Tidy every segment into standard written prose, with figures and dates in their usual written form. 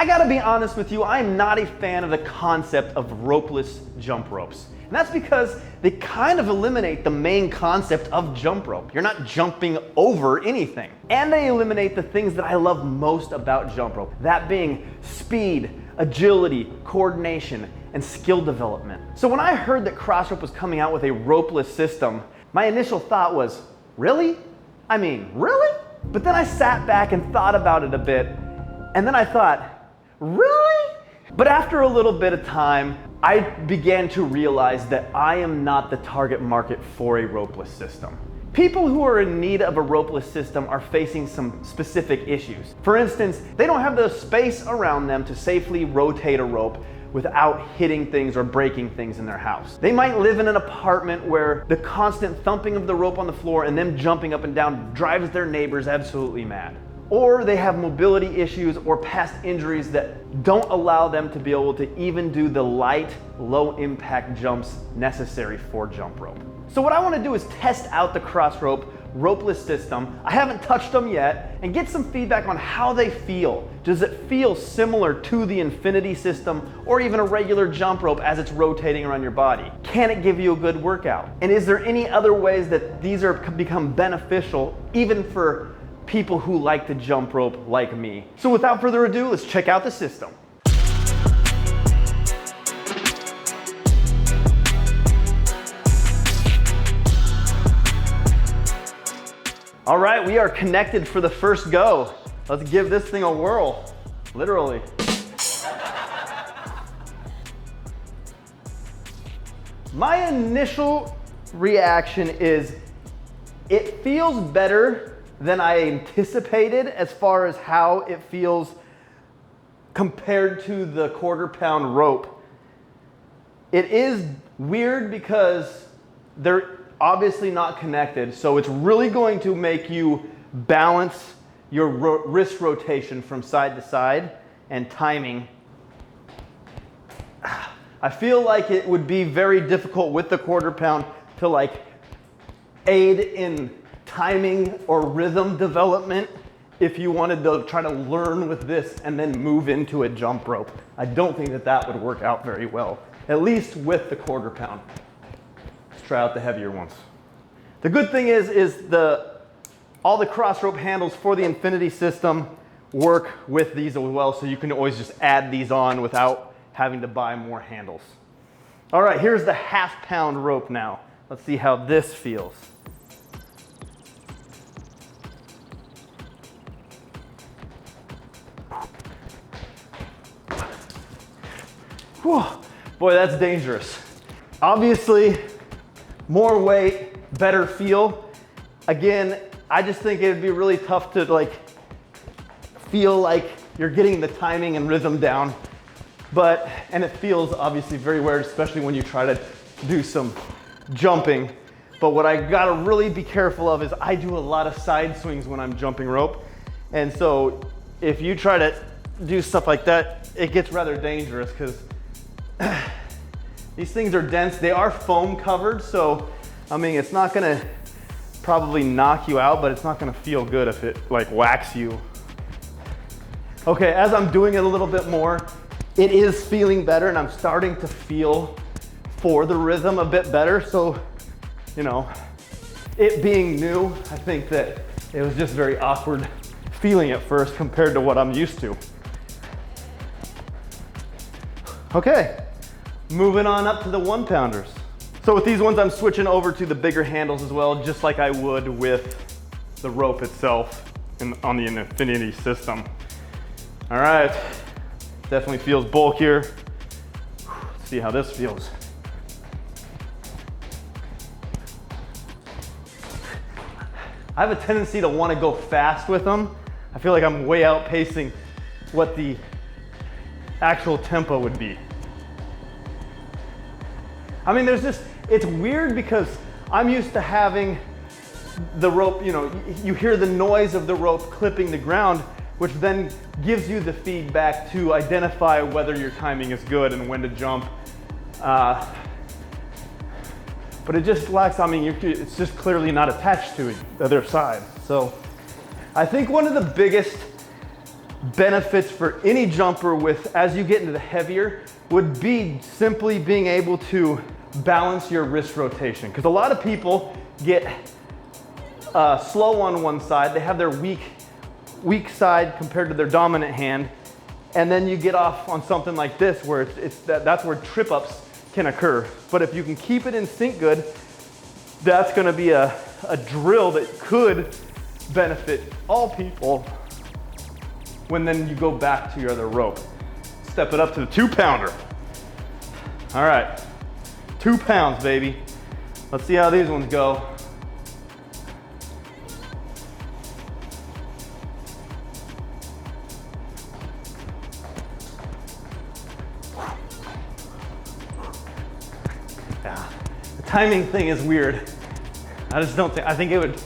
I gotta be honest with you, I'm not a fan of the concept of ropeless jump ropes. And that's because they kind of eliminate the main concept of jump rope. You're not jumping over anything. And they eliminate the things that I love most about jump rope. That being speed, agility, coordination, and skill development. So when I heard that Crossrope was coming out with a ropeless system, my initial thought was, really? I mean, really? But then I sat back and thought about it a bit, and then I thought, really? But after a little bit of time, I began to realize that I am not the target market for a ropeless system. People who are in need of a ropeless system are facing some specific issues. For instance, they don't have the space around them to safely rotate a rope without hitting things or breaking things in their house. They might live in an apartment where the constant thumping of the rope on the floor and them jumping up and down drives their neighbors absolutely mad. Or they have mobility issues or past injuries that don't allow them to be able to even do the light, low impact jumps necessary for jump rope. So what I want to do is test out the Crossrope ropeless system. I haven't touched them yet, and get some feedback on how they feel. Does it feel similar to the Infinity system or even a regular jump rope as it's rotating around your body? Can it give you a good workout? And is there any other ways that these are become beneficial even for people who like to jump rope like me? So without further ado, let's check out the system. All right, we are connected for the first go. Let's give this thing a whirl, literally. My initial reaction is it feels better than I anticipated as far as how it feels compared to the quarter-pound rope. It is weird because they're obviously not connected, so it's really going to make you balance your wrist rotation from side to side and timing. I feel like it would be very difficult with the quarter-pound to like aid in timing or rhythm development if you wanted to try to learn with this and then move into a jump rope. I don't think that that would work out very well, at least with the quarter-pound. Let's try out the heavier ones. The good thing is all the Crossrope handles for the Infinity system work with these as well, so you can always just add these on without having to buy more handles. All right, here's the half-pound rope now. Let's see how this feels. Whew. Boy, that's dangerous. Obviously, more weight, better feel. Again, I just think it'd be really tough to like feel like you're getting the timing and rhythm down. And it feels obviously very weird, especially when you try to do some jumping. But what I gotta really be careful of is I do a lot of side swings when I'm jumping rope. And so if you try to do stuff like that, it gets rather dangerous because these things are dense. They are foam covered, so I mean, it's not gonna probably knock you out, but it's not gonna feel good if it like whacks you. Okay, as I'm doing it a little bit more, it is feeling better and I'm starting to feel for the rhythm a bit better. So, you know, it being new, I think that it was just very awkward feeling at first compared to what I'm used to. Okay, moving on up to the 1-pounders. So with these ones, I'm switching over to the bigger handles as well, just like I would with the rope itself on the Infinity system. All right, definitely feels bulkier. Let's see how this feels. I have a tendency to want to go fast with them. I feel like I'm way outpacing what the actual tempo would be. I mean, it's weird because I'm used to having the rope, you know, you hear the noise of the rope clipping the ground, which then gives you the feedback to identify whether your timing is good and when to jump. But it just lacks, I mean, it's just clearly not attached to the other side. So I think one of the biggest benefits for any jumper with, as you get into the heavier, would be simply being able to balance your wrist rotation. Because a lot of people get slow on one side, they have their weak side compared to their dominant hand, and then you get off on something like this where that's where trip ups can occur. But if you can keep it in sync good, that's gonna be a drill that could benefit all people when then you go back to your other rope. Step it up to the 2-pounder. All right, 2 pounds, baby. Let's see how these ones go. Yeah, the timing thing is weird. I just don't think, I think it would,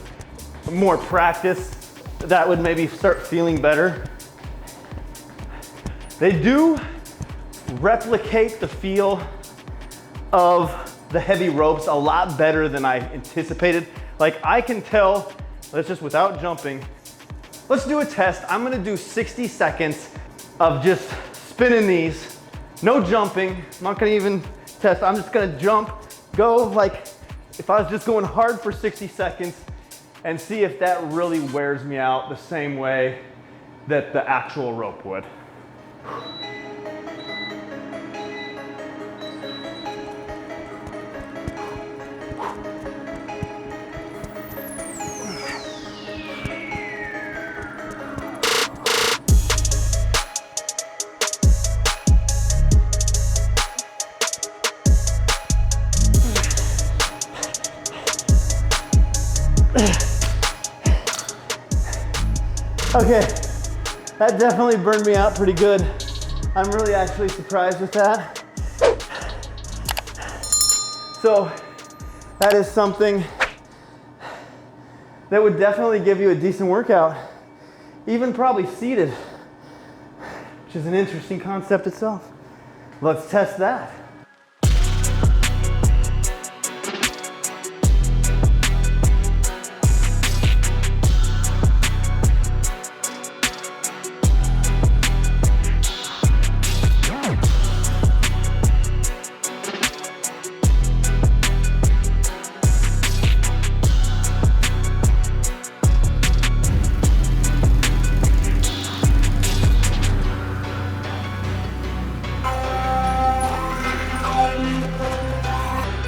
more practice, that would maybe start feeling better. They do replicate the feel of the heavy ropes a lot better than I anticipated. Like I can tell, let's just without jumping, let's do a test. I'm gonna do 60 seconds of just spinning these, no jumping. I'm not gonna even test, I'm just gonna jump, go like if I was just going hard for 60 seconds and see if that really wears me out the same way that the actual rope would. Okay, that definitely burned me out pretty good. I'm really actually surprised with that. So that is something that would definitely give you a decent workout, even probably seated, which is an interesting concept itself. Let's test that.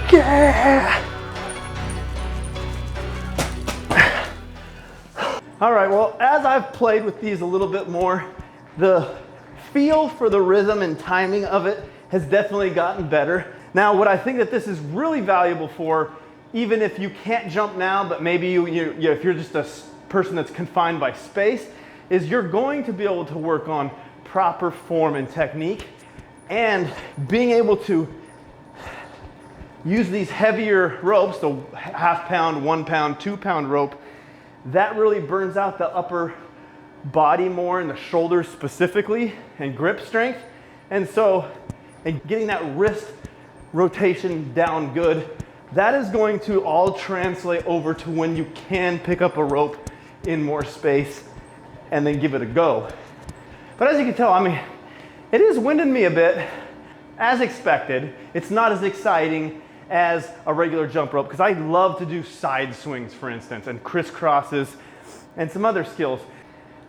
Yeah! All right, well, as I've played with these a little bit more, the feel for the rhythm and timing of it has definitely gotten better. Now, what I think that this is really valuable for, even if you can't jump now, but maybe if you're just a person that's confined by space, is you're going to be able to work on proper form and technique and being able to use these heavier ropes, the 1/2 pound, 1 pound, 2 pound rope, that really burns out the upper body more and the shoulders specifically and grip strength. And so, and getting that wrist rotation down good, that is going to all translate over to when you can pick up a rope in more space and then give it a go. But as you can tell, I mean, it is winding me a bit, as expected. It's not as exciting as a regular jump rope because I love to do side swings, for instance, and crisscrosses and some other skills.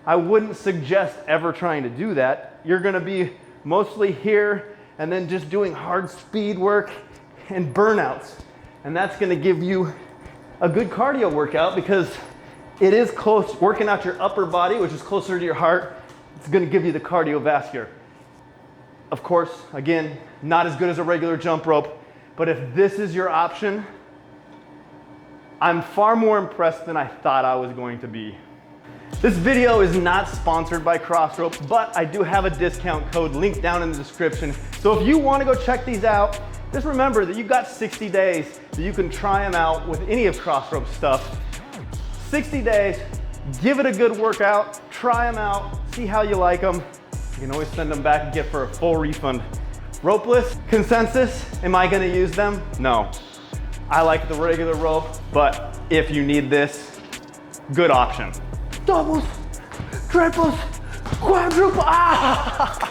I wouldn't suggest ever trying to do that. You're gonna be mostly here and then just doing hard speed work and burnouts. And that's gonna give you a good cardio workout because it is close, working out your upper body, which is closer to your heart. It's gonna give you the cardiovascular. Of course, again, not as good as a regular jump rope, but if this is your option, I'm far more impressed than I thought I was going to be. This video is not sponsored by Crossrope, but I do have a discount code linked down in the description. So if you want to go check these out, just remember that you've got 60 days that you can try them out with any of Crossrope's stuff. 60 days, give it a good workout, try them out, see how you like them. You can always send them back and get for a full refund. Ropeless, consensus, am I gonna use them? No. I like the regular rope, but if you need this, good option. Doubles, triples, Quadruple, ah!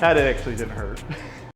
That actually didn't hurt.